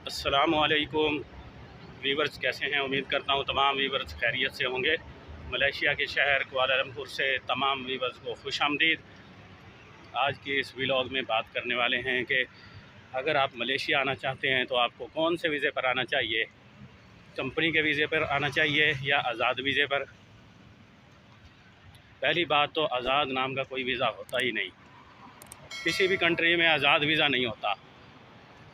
अस्सलामुअलैकुम वीवर्स, कैसे हैं? उम्मीद करता हूँ तमाम वीवर्स खैरियत से होंगे। मलेशिया के शहर कुआलालंपुर से तमाम वीवर्स को खुशामदीद। आज के इस व्लॉग में बात करने वाले हैं कि अगर आप मलेशिया आना चाहते हैं तो आपको कौन से वीज़े पर आना चाहिए। कंपनी के वीज़े पर आना चाहिए या आज़ाद वीज़े पर। पहली बात तो आज़ाद नाम का कोई वीज़ा होता ही नहीं। किसी भी कंट्री में आज़ाद वीज़ा नहीं होता,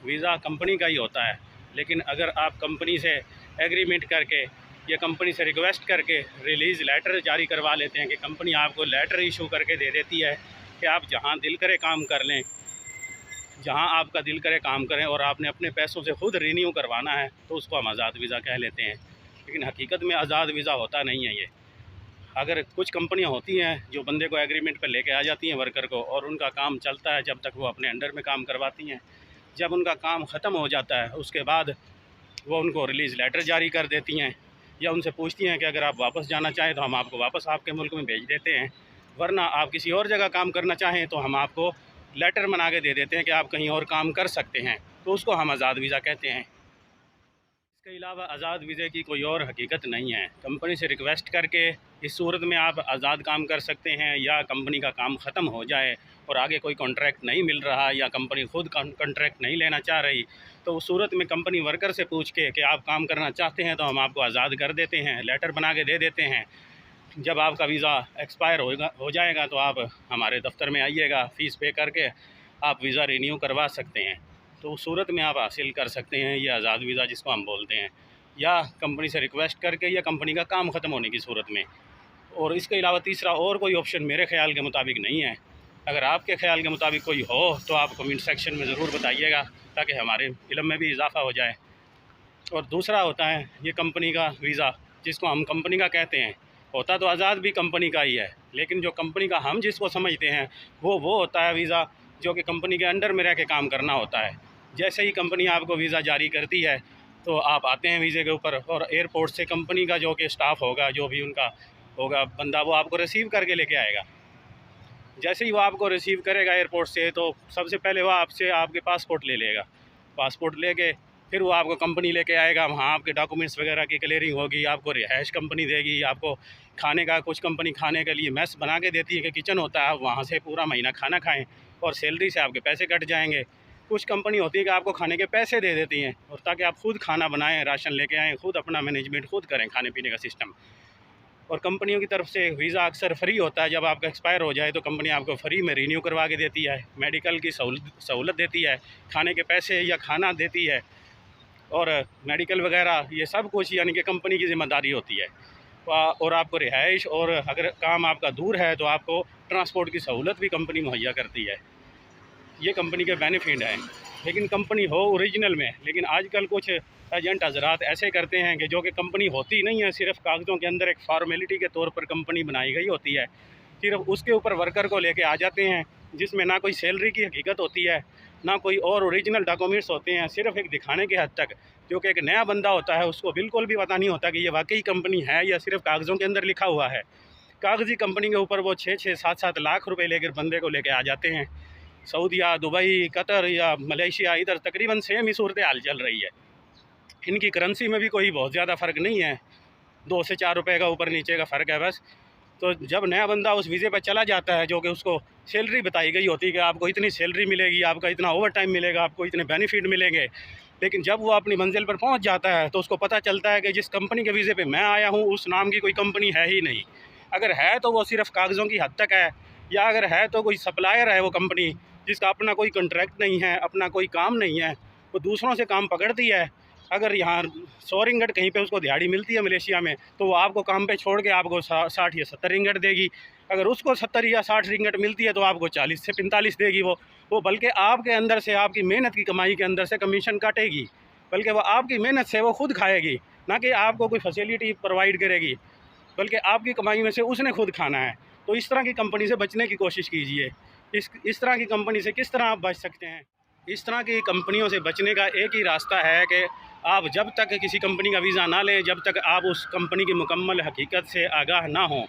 वीज़ा कंपनी का ही होता है। लेकिन अगर आप कंपनी से एग्रीमेंट करके या कंपनी से रिक्वेस्ट करके रिलीज़ लेटर जारी करवा लेते हैं कि कंपनी आपको लेटर इशू करके दे देती है कि आप जहां दिल करे काम कर लें, जहां आपका दिल करे काम करें, और आपने अपने पैसों से ख़ुद रिन्यू करवाना है, तो उसको हम आज़ाद वीज़ा कह लेते हैं। लेकिन हकीकत में आज़ाद वीज़ा होता नहीं है ये। अगर कुछ कंपनियां होती हैं जो बंदे को एग्रीमेंट पर लेके आ जाती हैं वर्कर को, और उनका काम चलता है जब तक वो अपने अंडर में काम करवाती हैं। जब उनका काम ख़त्म हो जाता है उसके बाद वो उनको रिलीज़ लेटर जारी कर देती हैं, या उनसे पूछती हैं कि अगर आप वापस जाना चाहें तो हम आपको वापस आपके मुल्क में भेज देते हैं, वरना आप किसी और जगह काम करना चाहें तो हम आपको लेटर बना के दे देते हैं कि आप कहीं और काम कर सकते हैं। तो उसको हम आज़ाद वीज़ा कहते हैं। इसके अलावा आज़ाद वीज़े की कोई और हकीकत नहीं है। कंपनी से रिक्वेस्ट करके इस सूरत में आप आज़ाद काम कर सकते हैं, या कंपनी का काम ख़त्म हो जाए और आगे कोई कॉन्ट्रैक्ट नहीं मिल रहा, या कंपनी ख़ुद कॉन्ट्रैक्ट नहीं लेना चाह रही, तो उस सूरत में कंपनी वर्कर से पूछ के कि आप काम करना चाहते हैं तो हम आपको आज़ाद कर देते हैं, लेटर बना के दे देते हैं। जब आपका वीज़ा एक्सपायर हो जाएगा तो आप हमारे दफ्तर में आइएगा, फ़ीस पे करके आप वीज़ा रिन्यू करवा सकते हैं। तो उस सूरत में आप हासिल कर सकते हैं ये आज़ाद वीज़ा जिसको हम बोलते हैं, या कंपनी से रिक्वेस्ट करके, या कंपनी का काम ख़त्म होने की सूरत में। और इसके अलावा तीसरा और कोई ऑप्शन मेरे ख़्याल के मुताबिक नहीं है। अगर आपके ख़्याल के मुताबिक कोई हो तो आप कमेंट सेक्शन में ज़रूर बताइएगा, ताकि हमारे इल्म में भी इजाफ़ा हो जाए। और दूसरा होता है ये कंपनी का वीज़ा, जिसको हम कंपनी का कहते हैं। होता तो आज़ाद भी कंपनी का ही है, लेकिन जो कंपनी का हम जिसको समझते हैं वो होता है वीज़ा जो कि कंपनी के अंडर में रह के काम करना होता है। जैसे ही कंपनी आपको वीज़ा जारी करती है तो आप आते हैं वीज़े के ऊपर, और एयरपोर्ट से कंपनी का जो कि स्टाफ होगा, जो भी उनका होगा बंदा, वो आपको रिसीव करके लेके आएगा। जैसे ही वो आपको रिसीव करेगा एयरपोर्ट से, तो सबसे पहले वो आपसे आपके पासपोर्ट ले लेगा। पासपोर्ट लेके फिर वो आपको कंपनी लेके आएगा, वहाँ आपके डॉक्यूमेंट्स वगैरह की क्लियरिंग होगी, आपको रिहाइश कंपनी देगी, आपको खाने का, कुछ कंपनी खाने के लिए मेस बना के देती है कि किचन होता है, वहाँ से पूरा महीना खाना खाएँ और सैलरी से आपके पैसे कट जाएंगे। कुछ कंपनी होती है कि आपको खाने के पैसे दे देती हैं, और ताकि आप खुद खाना बनाएं, राशन लेके आएँ, खुद अपना मैनेजमेंट खुद करें, खाने पीने का सिस्टम। और कंपनियों की तरफ से वीज़ा अक्सर फ्री होता है। जब आपका एक्सपायर हो जाए तो कंपनी आपको फ्री में रिन्यू करवा के देती है, मेडिकल की सहूलत देती है, खाने के पैसे या खाना देती है, और मेडिकल वगैरह ये सब कुछ यानी कि कंपनी की ज़िम्मेदारी होती है। और आपको रिहाइश, और अगर काम आपका दूर है तो आपको ट्रांसपोर्ट की सहूलत भी कंपनी मुहैया करती है। ये कंपनी के बेनिफिट हैं। लेकिन कंपनी हो ओरिजिनल में, लेकिन आजकल कुछ एजेंट हजरात ऐसे करते हैं कि जो कि कंपनी होती नहीं है, सिर्फ कागज़ों के अंदर एक फॉर्मेलिटी के तौर पर कंपनी बनाई गई होती है, सिर्फ उसके ऊपर वर्कर को लेके आ जाते हैं, जिसमें ना कोई सैलरी की हकीकत होती है, ना कोई और ओरिजिनल डॉक्यूमेंट्स होते हैं, सिर्फ एक दिखाने के हद तक। जो कि एक नया बंदा होता है उसको बिल्कुल भी पता नहीं होता कि ये वाकई कंपनी है या सिर्फ कागज़ों के अंदर लिखा हुआ है। कागज़ी कंपनी के ऊपर वो 6-6, 7-7 लाख रुपए लेकर बंदे को लेके आ जाते हैं। सऊदीया, दुबई, कतर या मलेशिया, इधर तकरीबन सेम ही सूरत हाल चल रही है। इनकी करेंसी में भी कोई बहुत ज़्यादा फ़र्क नहीं है, 2 से 4 रुपए का ऊपर नीचे का फ़र्क है बस। तो जब नया बंदा उस वीज़े पर चला जाता है, जो कि उसको सैलरी बताई गई होती है कि आपको इतनी सैलरी मिलेगी, आपका इतना ओवर टाइम मिलेगा, आपको इतने बेनिफिट मिलेंगे, लेकिन जब वो अपनी मंजिल पर पहुंच जाता है तो उसको पता चलता है कि जिस कंपनी के वीज़े पे मैं आया हूं उस नाम की कोई कंपनी है ही नहीं। अगर है तो वो सिर्फ कागज़ों की हद तक है, या अगर है तो कोई सप्लायर है वो कंपनी, जिसका अपना कोई कॉन्ट्रैक्ट नहीं है, अपना कोई काम नहीं है, वो दूसरों से काम पकड़ती है। अगर यहाँ 100 रिंगट कहीं पे उसको दिहाड़ी मिलती है मलेशिया में, तो वो आपको काम पे छोड़ के आपको 60 या 70 रिंगट देगी। अगर उसको 70 या 60 रिंगट मिलती है तो आपको 40 से 45 देगी वो बल्कि आपके अंदर से, आपकी मेहनत की कमाई के अंदर से कमीशन काटेगी, बल्कि वो आपकी मेहनत से वो खुद खाएगी, ना कि आपको कोई फैसिलिटी प्रोवाइड करेगी, बल्कि आपकी कमाई में से उसने खुद खाना है। तो इस तरह की कंपनी से बचने की कोशिश कीजिए। इस तरह की कंपनी से किस तरह आप बच सकते हैं? इस तरह की कंपनियों से बचने का एक ही रास्ता है कि आप जब तक किसी कंपनी का वीज़ा ना लें, जब तक आप उस कंपनी की मुकम्मल हकीकत से आगाह ना हों।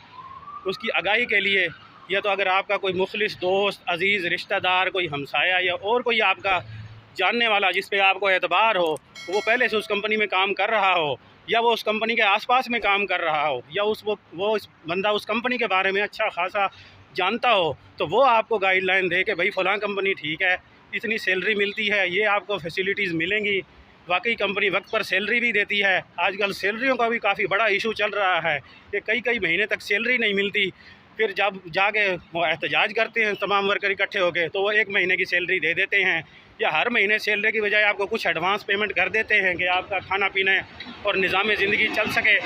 उसकी आगाही के लिए या तो अगर आपका कोई मुखलिस दोस्त, अज़ीज़ रिश्तेदार, कोई हमसाया या और कोई आपका जानने वाला, जिस पे आपको एतबार हो, वो पहले से उस कंपनी में काम कर रहा हो, या वो उस कंपनी के आसपास में काम कर रहा हो, या उस बंदा उस कंपनी के बारे में अच्छा खासा जानता हो, तो वो आपको गाइडलाइन दे कि भाई फ़लाँ कंपनी ठीक है, इतनी सैलरी मिलती है, ये आपको फैसिलिटीज़ मिलेंगी। वाकई कंपनी वक्त पर सैलरी भी देती है। आजकल सैलरियों का भी काफ़ी बड़ा इशू चल रहा है कि कई कई महीने तक सैलरी नहीं मिलती। फिर जब जाके वो एहतजाज करते हैं तमाम वर्कर इकट्ठे होकर, तो वो 1 महीने की सैलरी दे देते हैं, या हर महीने सैलरी की बजाय आपको कुछ एडवांस पेमेंट कर देते हैं कि आपका खाना पीना और निज़ाम ज़िंदगी चल सके।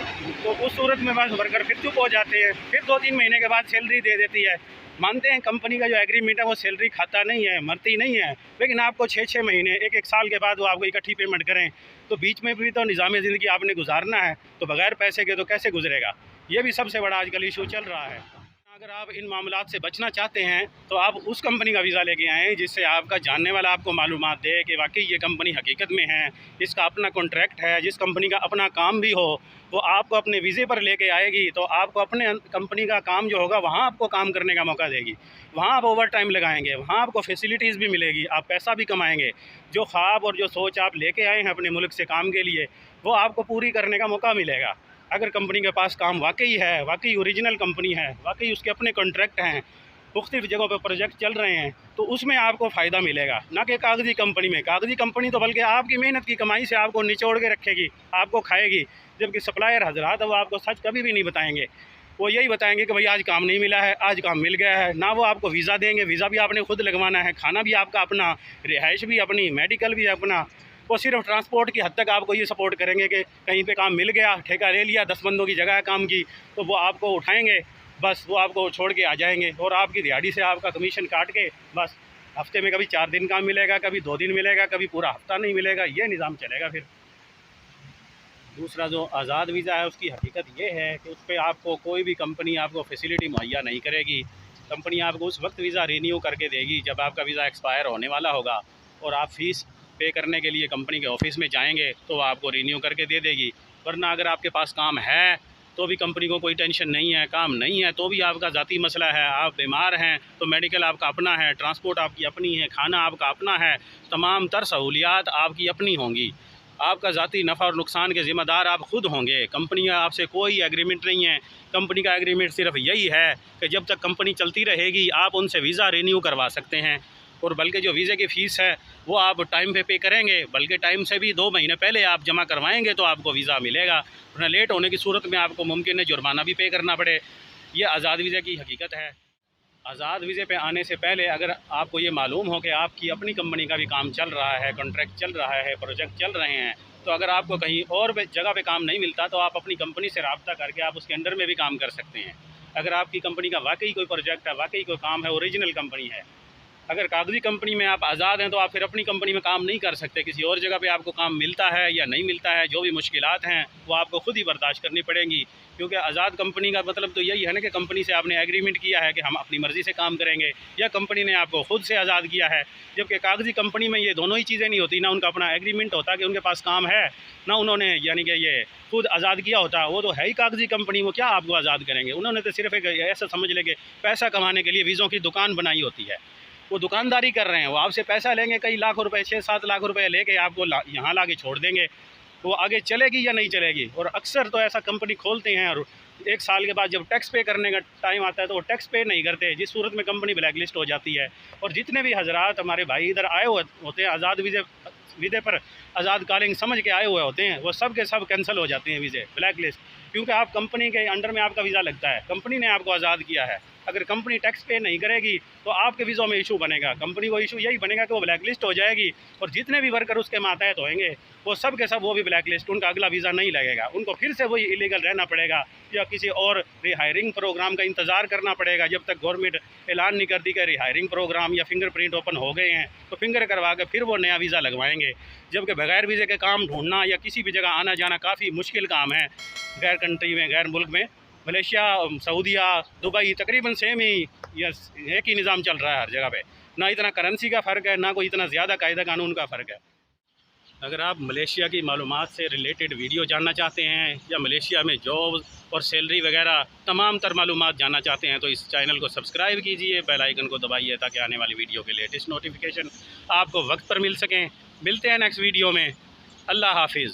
तो उस सूरत में बस वर्कर फिर चुप हो जाते हैं, फिर 2-3 महीने के बाद सैलरी दे देती है। मानते हैं कंपनी का जो एग्रीमेंट है वो सैलरी खाता नहीं है, मरती नहीं है, लेकिन आपको 6-6 महीने 1-1 साल के बाद वो आपको इकट्ठी पेमेंट करें, तो बीच में भी तो निज़ाम ज़िंदगी आपने गुजारना है, तो बगैर पैसे के तो कैसे गुजरेगा। ये भी सबसे बड़ा आजकल इशू चल रहा है। अगर आप इन मामलात से बचना चाहते हैं तो आप उस कंपनी का वीज़ा लेके आएँ जिससे आपका जानने वाला आपको मालूमात दे कि वाकई ये कंपनी हकीकत में है, इसका अपना कॉन्ट्रैक्ट है, जिस कंपनी का अपना काम भी हो वो आपको अपने वीज़े पर लेके आएगी, तो आपको अपने कंपनी का काम जो होगा वहाँ आपको काम करने का मौका देगी, वहाँ आप ओवर टाइम लगाएंगे, वहाँ आपको फैसिलिटीज़ भी मिलेगी, आप पैसा भी कमाएँगे। जो ख्वाब और जो सोच आप लेके आए हैं अपने मुल्क से काम के लिए, वो आपको पूरी करने का मौका मिलेगा। अगर कंपनी के पास काम वाकई है, वाकई ओरिजिनल कंपनी है, वाकई उसके अपने कॉन्ट्रैक्ट हैं, मुख्तलिफ़ जगहों पे प्रोजेक्ट चल रहे हैं, तो उसमें आपको फ़ायदा मिलेगा, ना कि कागज़ी कंपनी में। कागज़ी कंपनी तो बल्कि आपकी मेहनत की कमाई से आपको निचोड़ के रखेगी, आपको खाएगी, जबकि सप्लायर हज़रात वो आपको सच कभी भी नहीं बताएंगे। वो यही बताएंगे कि भाई आज काम नहीं मिला है, आज काम मिल गया है। ना वो आपको वीज़ा देंगे, वीज़ा भी आपने खुद लगवाना है, खाना भी आपका अपना, रिहाइश भी अपनी, मेडिकल भी अपना। वो सिर्फ ट्रांसपोर्ट की हद तक आपको ये सपोर्ट करेंगे कि कहीं पे काम मिल गया, ठेका ले लिया, 10 बंदों की जगह है काम की, तो वो आपको उठाएंगे, बस वो आपको छोड़ के आ जाएंगे और आपकी दिहाड़ी से आपका कमीशन काट के बस हफ्ते में कभी 4 दिन काम मिलेगा, कभी 2 दिन मिलेगा, कभी पूरा हफ्ता नहीं मिलेगा। ये निज़ाम चलेगा। फिर दूसरा जो आज़ाद वीज़ा है उसकी हकीकत ये है कि उस पर आपको कोई भी कंपनी आपको फैसिलिटी मुहैया नहीं करेगी। कंपनी आपको उस वक्त वीज़ा रीन्यू करके देगी जब आपका वीज़ा एक्सपायर होने वाला होगा, और आप फ़ीस पे करने के लिए कंपनी के ऑफिस में जाएंगे तो वो आपको रीन्यू करके दे देगी। वरना अगर आपके पास काम है तो भी कंपनी को कोई टेंशन नहीं है, काम नहीं है तो भी आपका ज़ाती मसला है, आप बीमार हैं तो मेडिकल आपका अपना है, ट्रांसपोर्ट आपकी अपनी है, खाना आपका अपना है, तमाम तर सहूलियात आपकी अपनी होंगी। आपका ज़ाती नफ़ा और नुकसान के ज़िम्मेदार आप खुद होंगे। कंपनी का आपसे कोई एग्रीमेंट नहीं है। कंपनी का एग्रीमेंट सिर्फ यही है कि जब तक कंपनी चलती रहेगी आप उनसे वीज़ा रिन्यू करवा सकते हैं, और बल्कि जो वीज़े की फ़ीस है वो आप टाइम पे करेंगे, बल्कि टाइम से भी 2 महीने पहले आप जमा करवाएंगे तो आपको वीज़ा मिलेगा, वरना लेट होने की सूरत में आपको मुमकिन है जुर्माना भी पे करना पड़े। ये आज़ाद वीज़े की हकीकत है। आज़ाद वीज़े पे आने से पहले अगर आपको ये मालूम हो कि आपकी अपनी कंपनी का भी काम चल रहा है, कॉन्ट्रैक्ट चल रहा है, प्रोजेक्ट चल रहे हैं, तो अगर आपको कहीं और जगह पे काम नहीं मिलता तो आप अपनी कंपनी से रब्ता करके आप उसके अंडर में भी काम कर सकते हैं। अगर आपकी कंपनी का वाकई कोई प्रोजेक्ट है, वाकई कोई काम है, ओरिजिनल कंपनी है। अगर कागज़ी कंपनी में आप आज़ाद हैं तो आप फिर अपनी कंपनी में काम नहीं कर सकते, किसी और जगह पे आपको काम मिलता है या नहीं मिलता है, जो भी मुश्किलात हैं वो आपको खुद ही बर्दाश्त करनी पड़ेंगी। क्योंकि आज़ाद कंपनी का मतलब तो यही है ना कि कंपनी से आपने एग्रीमेंट किया है कि हम अपनी मर्ज़ी से काम करेंगे, या कंपनी ने आपको खुद से आज़ाद किया है। जबकि कागज़ी कंपनी में ये दोनों ही चीज़ें नहीं होती, ना उनका अपना एग्रीमेंट होता कि उनके पास काम है, ना उन्होंने यानी कि ये खुद आज़ाद किया होता। वो तो है ही कागज़ी कंपनी, वो क्या आपको आज़ाद करेंगे। उन्होंने तो सिर्फ एक ऐसा समझ लेंगे पैसा कमाने के लिए वीज़ों की दुकान बनाई होती है, वो दुकानदारी कर रहे हैं, वो आपसे पैसा लेंगे, कई लाख रुपए, 6-7 लाख रुपए लेके आपको यहाँ ला के छोड़ देंगे। वो आगे चलेगी या नहीं चलेगी। और अक्सर तो ऐसा कंपनी खोलते हैं और 1 साल के बाद जब टैक्स पे करने का टाइम आता है तो वो टैक्स पे नहीं करते, जिस सूरत में कंपनी ब्लैक लिस्ट हो जाती है। और जितने भी हजरात हमारे भाई इधर आए हुए होते हैं आज़ाद वीज़े पर आज़ाद कॉलिंग समझ के आए हुए होते हैं, वो सब के सब कैंसिल हो जाते हैं वीज़े, ब्लैक लिस्ट। क्योंकि आप कंपनी के अंडर में आपका वीज़ा लगता है, कंपनी ने आपको आज़ाद किया है। अगर कंपनी टैक्स पे नहीं करेगी तो आपके वीज़ों में इशू बनेगा, कंपनी को इशू यही बनेगा कि वो ब्लैक लिस्ट हो जाएगी, और जितने भी वर्कर उसके मातहत होंगे वो सब के सब वो भी ब्लैक लिस्ट, उनका अगला वीज़ा नहीं लगेगा, उनको फिर से वही इलीगल रहना पड़ेगा या किसी और रिहायरिंग प्रोग्राम का इंतज़ार करना पड़ेगा जब तक गवर्नमेंट ऐलान नहीं करती कि रिहायरिंग प्रोग्राम या फिंगरप्रिंट ओपन हो गए हैं, तो फिंगर करवा के फिर वो नया वीज़ा लगवाएंगे। जबकि बगैर वीज़े के काम ढूंढना या किसी भी जगह आना जाना काफ़ी मुश्किल काम है गैर कंट्री में, गैर मुल्क में। मलेशिया, सऊदीया, दुबई तकरीबन सेम ही या एक ही निज़ाम चल रहा है हर जगह पे, ना इतना करेंसी का फ़र्क है, ना कोई इतना ज़्यादा कायदा कानून का फ़र्क है। अगर आप मलेशिया की मालूमात से रिलेटेड वीडियो जानना चाहते हैं या मलेशिया में जॉब और सैलरी वगैरह तमाम तर मालूमात जानना चाहते हैं तो इस चैनल को सब्सक्राइब कीजिए, बेल आइकन को दबाइए ताकि आने वाली वीडियो के लेटेस्ट नोटिफिकेशन आपको वक्त पर मिल सकें। मिलते हैं नेक्स्ट वीडियो में। अल्लाह हाफिज़।